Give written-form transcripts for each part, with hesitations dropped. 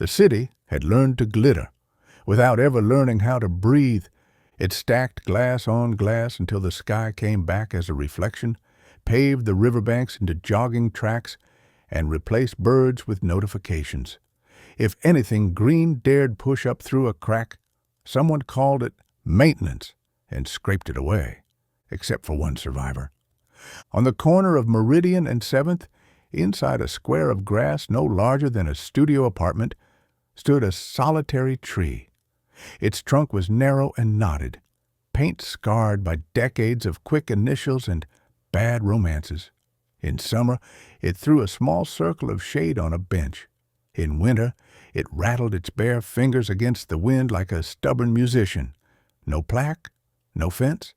The city had learned to glitter, without ever learning how to breathe. It stacked glass on glass until the sky came back as a reflection, paved the riverbanks into jogging tracks, and replaced birds with notifications. If anything green dared push up through a crack, someone called it maintenance and scraped it away, except for one survivor. On the corner of Meridian and 7th, inside a square of grass no larger than a studio apartment, stood a solitary tree. Its trunk was narrow and knotted, paint-scarred by decades of quick initials and bad romances. In summer, it threw a small circle of shade on a bench. In winter, it rattled its bare fingers against the wind like a stubborn musician. No plaque, no fence,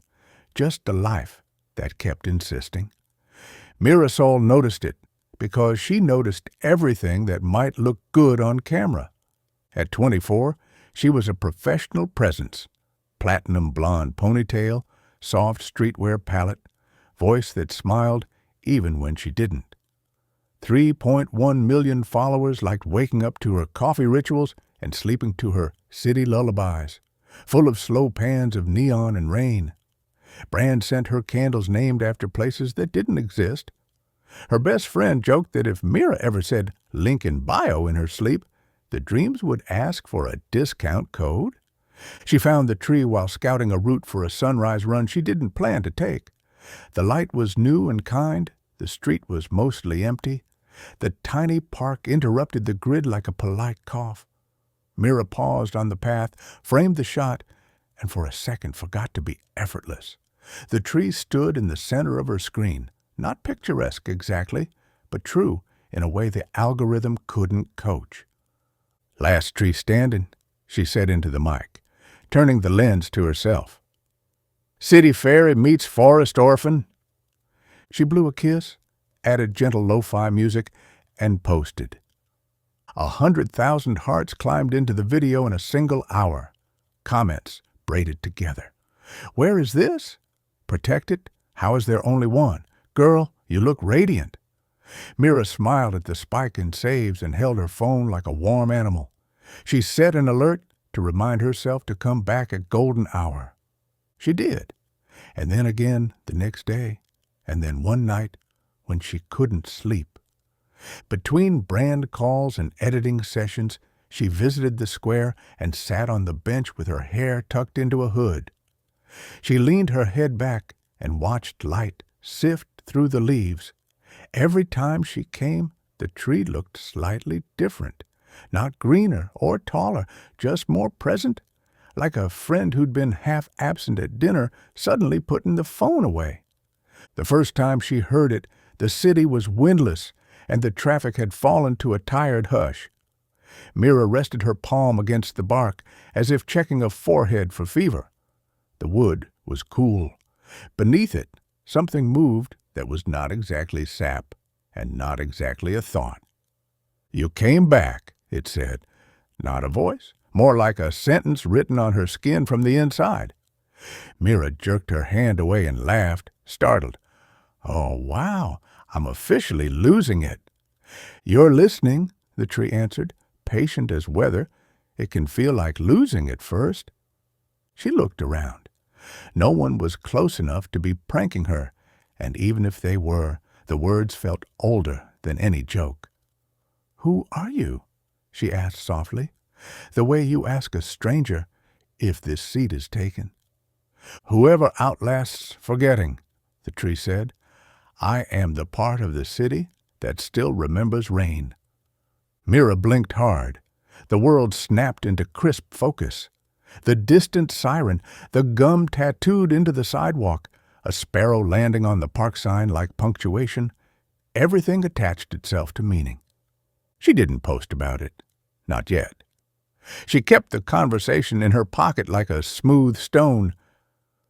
just a life that kept insisting. Mira Sol noticed it because she noticed everything that might look good on camera. At 24, she was a professional presence. Platinum blonde ponytail, soft streetwear palette, voice that smiled even when she didn't. 3.1 million followers liked waking up to her coffee rituals and sleeping to her city lullabies, full of slow pans of neon and rain. Brands sent her candles named after places that didn't exist. Her best friend joked that if Mira ever said link in bio in her sleep, the dreams would ask for a discount code. She found the tree while scouting a route for a sunrise run she didn't plan to take. The light was new and kind. The street was mostly empty. The tiny park interrupted the grid like a polite cough. Mira paused on the path, framed the shot, and for a second forgot to be effortless. The tree stood in the center of her screen, not picturesque exactly, but true in a way the algorithm couldn't coach. "Last tree standing," she said into the mic, turning the lens to herself. "City fairy meets forest orphan." She blew a kiss, added gentle lo-fi music, and posted. 100,000 hearts climbed into the video in a single hour. Comments braided together. "Where is this?" "Protect it? How is there only one?" "Girl, you look radiant." Mira smiled at the spike in saves and held her phone like a warm animal. She set an alert to remind herself to come back at golden hour. She did, and then again the next day, and then one night when she couldn't sleep. Between brand calls and editing sessions, she visited the square and sat on the bench with her hair tucked into a hood. She leaned her head back and watched light sift through the leaves. Every time she came, the tree looked slightly different. Not greener or taller, just more present, like a friend who'd been half absent at dinner suddenly putting the phone away. The first time she heard it, the city was windless, and the traffic had fallen to a tired hush. Mira rested her palm against the bark, as if checking a forehead for fever. The wood was cool. Beneath it, something moved that was not exactly sap, and not exactly a thought. "You came back," it said. Not a voice, more like a sentence written on her skin from the inside. Mira jerked her hand away and laughed, startled. "Oh, wow, I'm officially losing it." "You're listening," the tree answered, patient as weather. "It can feel like losing at first." She looked around. No one was close enough to be pranking her, and even if they were, the words felt older than any joke. "Who are you?" she asked softly, the way you ask a stranger if this seat is taken. "Whoever outlasts forgetting," the tree said. "I am the part of the city that still remembers rain." Mira blinked hard. The world snapped into crisp focus. The distant siren, the gum tattooed into the sidewalk, a sparrow landing on the park sign like punctuation, everything attached itself to meaning. She didn't post about it. Not yet. She kept the conversation in her pocket like a smooth stone.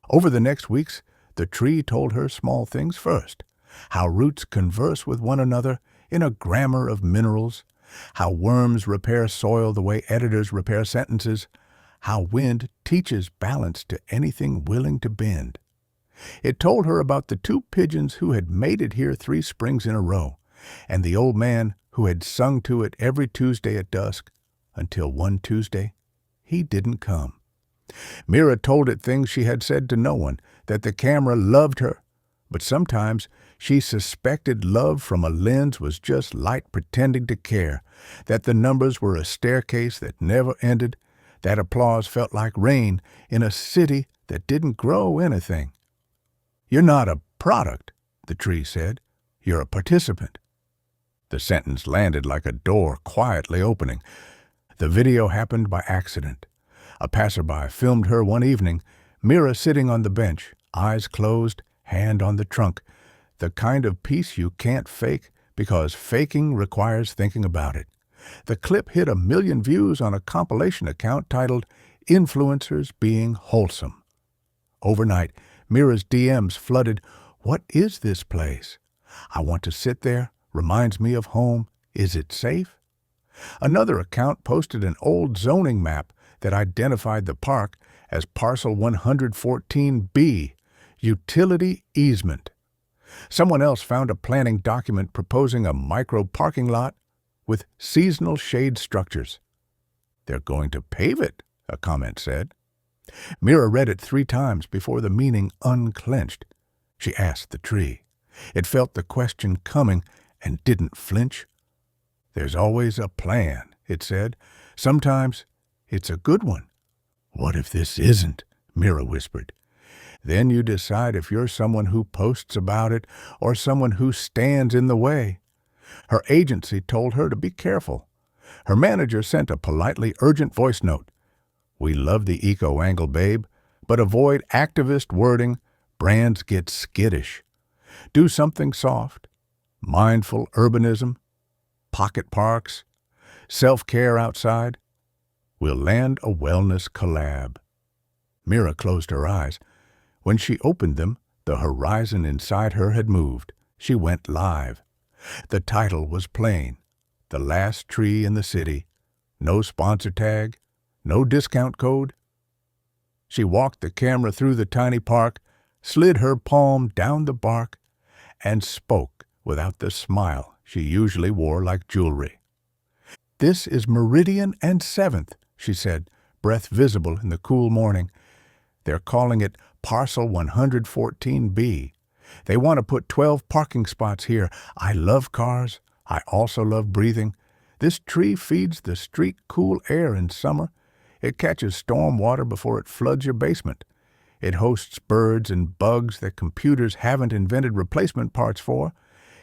Over the next weeks, the tree told her small things first. How roots converse with one another in a grammar of minerals. How worms repair soil the way editors repair sentences. How wind teaches balance to anything willing to bend. It told her about the 2 pigeons who had made it here 3 springs in a row, and the old man who had sung to it every Tuesday at dusk, until one Tuesday, he didn't come. Mira told it things she had said to no one, that the camera loved her, but sometimes she suspected love from a lens was just light pretending to care, that the numbers were a staircase that never ended, that applause felt like rain in a city that didn't grow anything. "You're not a product," the tree said. "You're a participant." The sentence landed like a door quietly opening. The video happened by accident. A passerby filmed her one evening, Mira sitting on the bench, eyes closed, hand on the trunk, the kind of peace you can't fake because faking requires thinking about it. The clip hit 1 million views on a compilation account titled "Influencers Being Wholesome." Overnight, Mira's DMs flooded, "What is this place? I want to sit there. Reminds me of home. Is it safe?" Another account posted an old zoning map that identified the park as Parcel 114B, Utility Easement. Someone else found a planning document proposing a micro parking lot with seasonal shade structures. "They're going to pave it," a comment said. Mira read it 3 times before the meaning unclenched. She asked the tree. It felt the question coming and didn't flinch. "There's always a plan," it said. "Sometimes it's a good one." "What if this isn't?" Mira whispered. Then you decide if you're someone who posts about it or someone who stands in the way. Her agency told her to be careful. Her manager sent a politely urgent voice note. "We love the eco angle, babe, but avoid activist wording. Brands get skittish. Do something soft. Mindful urbanism, pocket parks, self-care outside. We'll land a wellness collab." Mira closed her eyes. When she opened them, the horizon inside her had moved. She went live. The title was plain. The last tree in the city. No sponsor tag. No discount code. She walked the camera through the tiny park, slid her palm down the bark, and spoke without the smile she usually wore like jewelry. "This is Meridian and 7th, she said, breath visible in the cool morning. "They're calling it Parcel 114B. They want to put 12 parking spots here. I love cars. I also love breathing. This tree feeds the street cool air in summer. It catches storm water before it floods your basement. It hosts birds and bugs that computers haven't invented replacement parts for.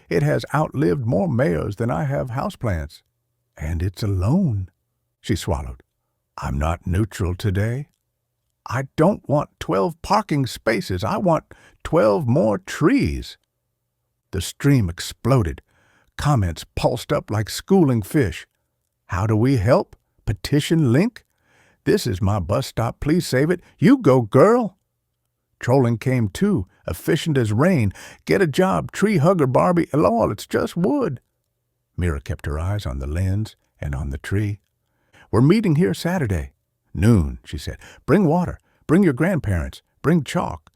It has outlived more mayors than I have houseplants. And it's alone." She swallowed. "I'm not neutral today. I don't want 12 parking spaces. I want 12 more trees." The stream exploded. Comments pulsed up like schooling fish. "How do we help? Petition link? This is my bus stop. Please save it. You go, girl." Trolling came too, efficient as rain. "Get a job, tree hugger Barbie. Lol, it's just wood." Mira kept her eyes on the lens and on the tree. "We're meeting here Saturday. Noon," she said. "Bring water. Bring your grandparents. Bring chalk.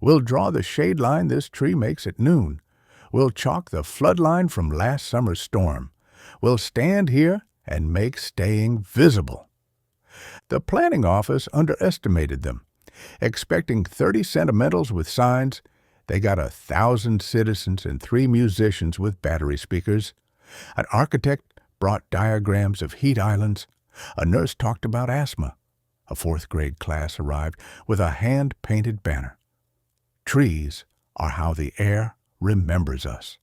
We'll draw the shade line this tree makes at noon. We'll chalk the flood line from last summer's storm. We'll stand here and make staying visible." The planning office underestimated them. Expecting 30 sentimentals with signs, they got 1,000 citizens and 3 musicians with battery speakers. An architect brought diagrams of heat islands. A nurse talked about asthma. A 4th grade class arrived with a hand-painted banner. "Trees are how the air remembers us."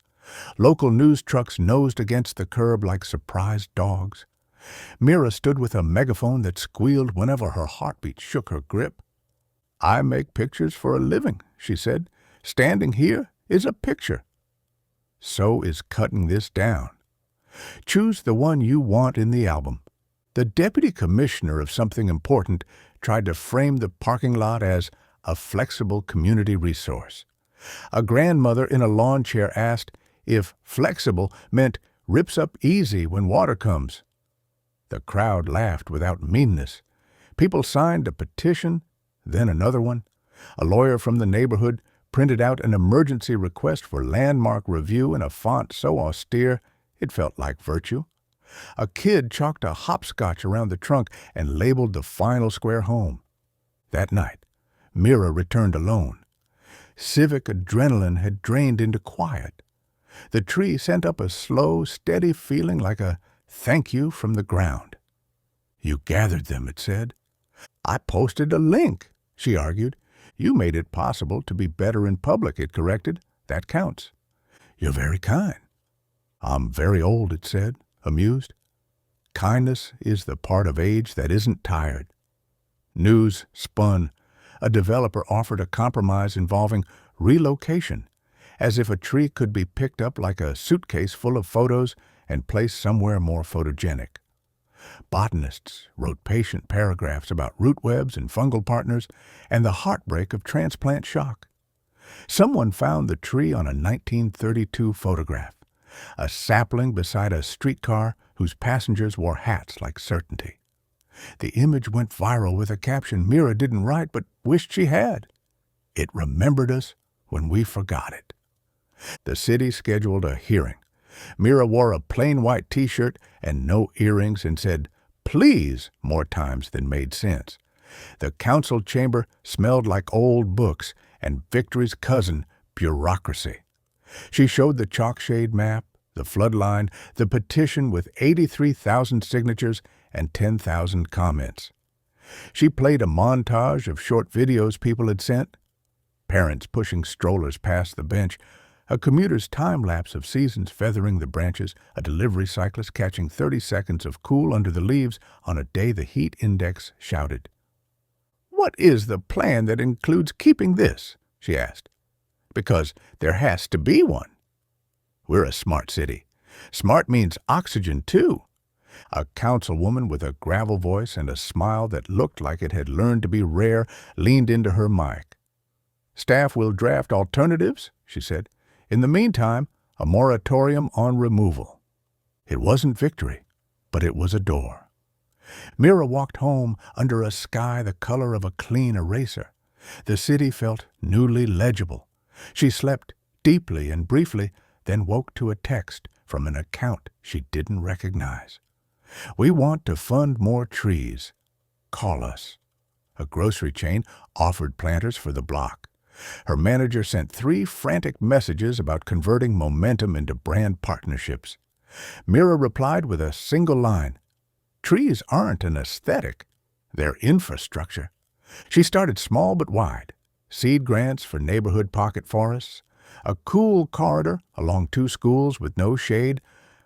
Local news trucks nosed against the curb like surprised dogs. Mira stood with a megaphone that squealed whenever her heartbeat shook her grip. "I make pictures for a living," she said. "Standing here is a picture. So is cutting this down. Choose the one you want in the album." The deputy commissioner of something important tried to frame the parking lot as a flexible community resource. A grandmother in a lawn chair asked if flexible meant rips up easy when water comes. The crowd laughed without meanness. People signed a petition, then another one. A lawyer from the neighborhood printed out an emergency request for landmark review in a font so austere it felt like virtue. A kid chalked a hopscotch around the trunk and labeled the final square home. That night, Mira returned alone. Civic adrenaline had drained into quiet. The tree sent up a slow, steady feeling like a thank you from the ground. "You gathered them," it said. "I posted a link," she argued. "You made it possible to be better in public," it corrected. "That counts." "You're very kind." "I'm very old," it said, amused. Kindness is the part of age that isn't tired. News spun. A developer offered a compromise involving relocation, as if a tree could be picked up like a suitcase full of photos and placed somewhere more photogenic. Botanists wrote patient paragraphs about root webs and fungal partners and the heartbreak of transplant shock. Someone found the tree on a 1932 photograph, a sapling beside a streetcar whose passengers wore hats like certainty. The image went viral with a caption Mira didn't write but wished she had. It remembered us when we forgot it. The city scheduled a hearing. Mira wore a plain white T-shirt and no earrings and said, "Please," more times than made sense. The council chamber smelled like old books and victory's cousin, bureaucracy. She showed the chalk shade map, the flood line, the petition with 83,000 signatures and 10,000 comments. She played a montage of short videos people had sent. Parents pushing strollers past the bench, a commuter's time-lapse of seasons feathering the branches, a delivery cyclist catching 30 seconds of cool under the leaves on a day the heat index shouted. "What is the plan that includes keeping this?" she asked. "Because there has to be one." We're a smart city. Smart means oxygen, too. A councilwoman with a gravel voice and a smile that looked like it had learned to be rare leaned into her mic. "Staff will draft alternatives," she said. "In the meantime, a moratorium on removal." It wasn't victory, but it was a door. Mira walked home under a sky the color of a clean eraser. The city felt newly legible. She slept deeply and briefly, then woke to a text from an account she didn't recognize. "We want to fund more trees. Call us." A grocery chain offered planters for the block. Her manager sent 3 frantic messages about converting momentum into brand partnerships. Mira replied with a single line. Trees aren't an aesthetic. They're infrastructure. She started small but wide. Seed grants for neighborhood pocket forests, a cool corridor along 2 schools with no shade,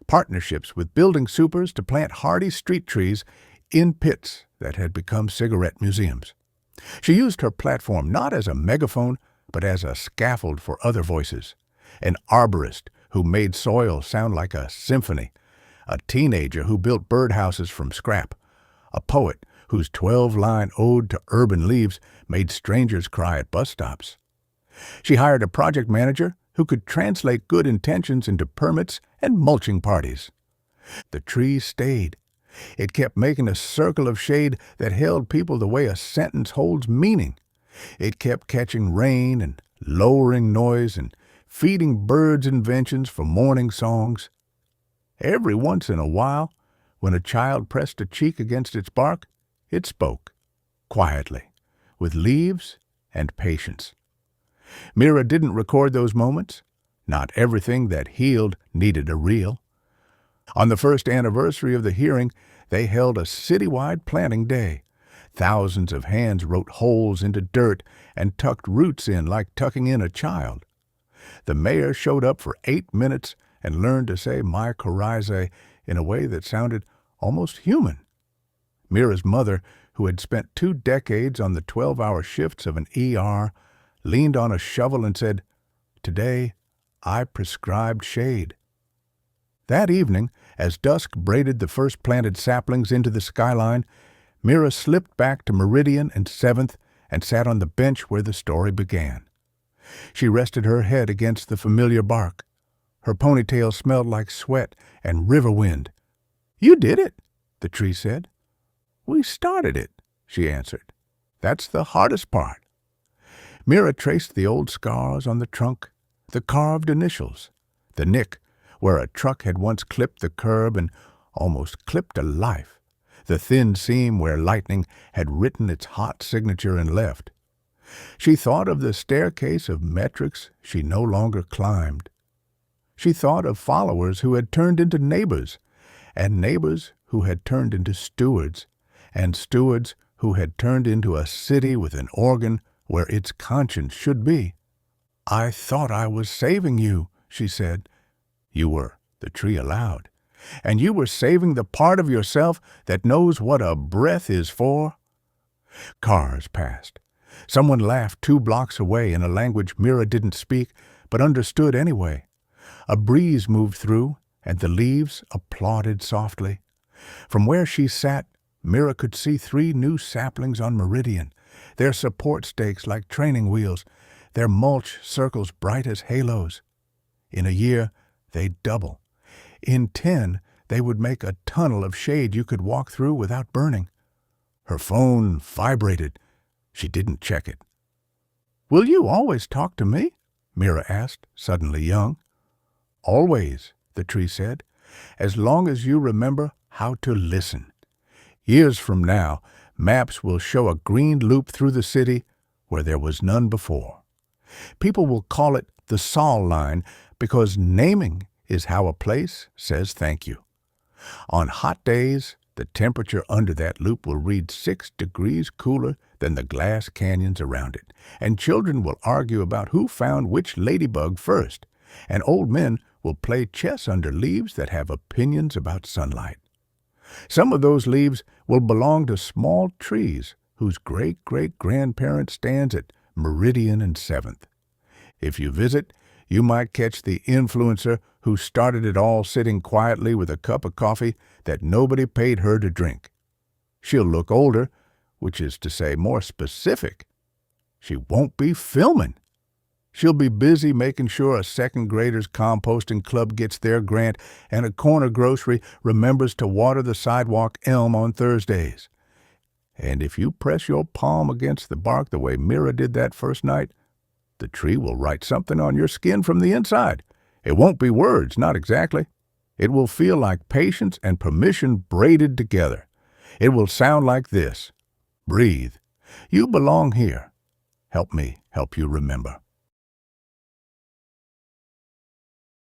partnerships with building supers to plant hardy street trees in pits that had become cigarette museums. She used her platform not as a megaphone, but as a scaffold for other voices. An arborist who made soil sound like a symphony, a teenager who built birdhouses from scrap, a poet whose 12-line ode to urban leaves made strangers cry at bus stops. She hired a project manager who could translate good intentions into permits and mulching parties. The tree stayed. It kept making a circle of shade that held people the way a sentence holds meaning. It kept catching rain and lowering noise and feeding birds inventions for morning songs. Every once in a while, when a child pressed a cheek against its bark, it spoke, quietly, with leaves and patience. Mira didn't record those moments. Not everything that healed needed a reel. On the first anniversary of the hearing, they held a citywide planting day. Thousands of hands wrote holes into dirt and tucked roots in like tucking in a child. The mayor showed up for 8 minutes and learned to say "my coryza" in a way that sounded almost human. Mira's mother, who had spent 2 decades on the 12-hour shifts of an ER, leaned on a shovel and said, "Today, I prescribed shade." That evening, as dusk braided the first planted saplings into the skyline, Mira slipped back to Meridian and 7th and sat on the bench where the story began. She rested her head against the familiar bark. Her ponytail smelled like sweat and river wind. "You did it," the tree said. "We started it," she answered. "That's the hardest part." Mira traced the old scars on the trunk, the carved initials, the nick where a truck had once clipped the curb, and almost clipped to life, the thin seam where lightning had written its hot signature and left. She thought of the staircase of metrics she no longer climbed. She thought of followers who had turned into neighbors, and neighbors who had turned into stewards, and stewards who had turned into a city with an organ where its conscience should be. "I thought I was saving you," she said. "You were," the tree allowed. "And you were saving the part of yourself that knows what a breath is for." Cars passed. Someone laughed 2 blocks away in a language Mira didn't speak, but understood anyway. A breeze moved through, and the leaves applauded softly. From where she sat, Mira could see 3 new saplings on Meridian, their support stakes like training wheels, their mulch circles bright as halos. In a year, they'd double. In 10, they would make a tunnel of shade you could walk through without burning. Her phone vibrated. She didn't check it. "Will you always talk to me?" Mira asked, suddenly young. "Always," the tree said, "as long as you remember how to listen. Years from now, maps will show a green loop through the city where there was none before. People will call it the Sol line because naming is how a place says thank you. On hot days, the temperature under that loop will read 6 degrees cooler than the glass canyons around it, and children will argue about who found which ladybug first, and old men will play chess under leaves that have opinions about sunlight. Some of those leaves will belong to small trees whose great-great-grandparent stands at Meridian and 7th. If you visit, you might catch the influencer who started it all sitting quietly with a cup of coffee that nobody paid her to drink. She'll look older, which is to say more specific. She won't be filming. She'll be busy making sure a second graders composting club gets their grant and a corner grocery remembers to water the sidewalk elm on Thursdays. And if you press your palm against the bark the way Mira did that first night, the tree will write something on your skin from the inside. It won't be words, not exactly. It will feel like patience and permission braided together. It will sound like this: breathe. You belong here. Help me help you remember.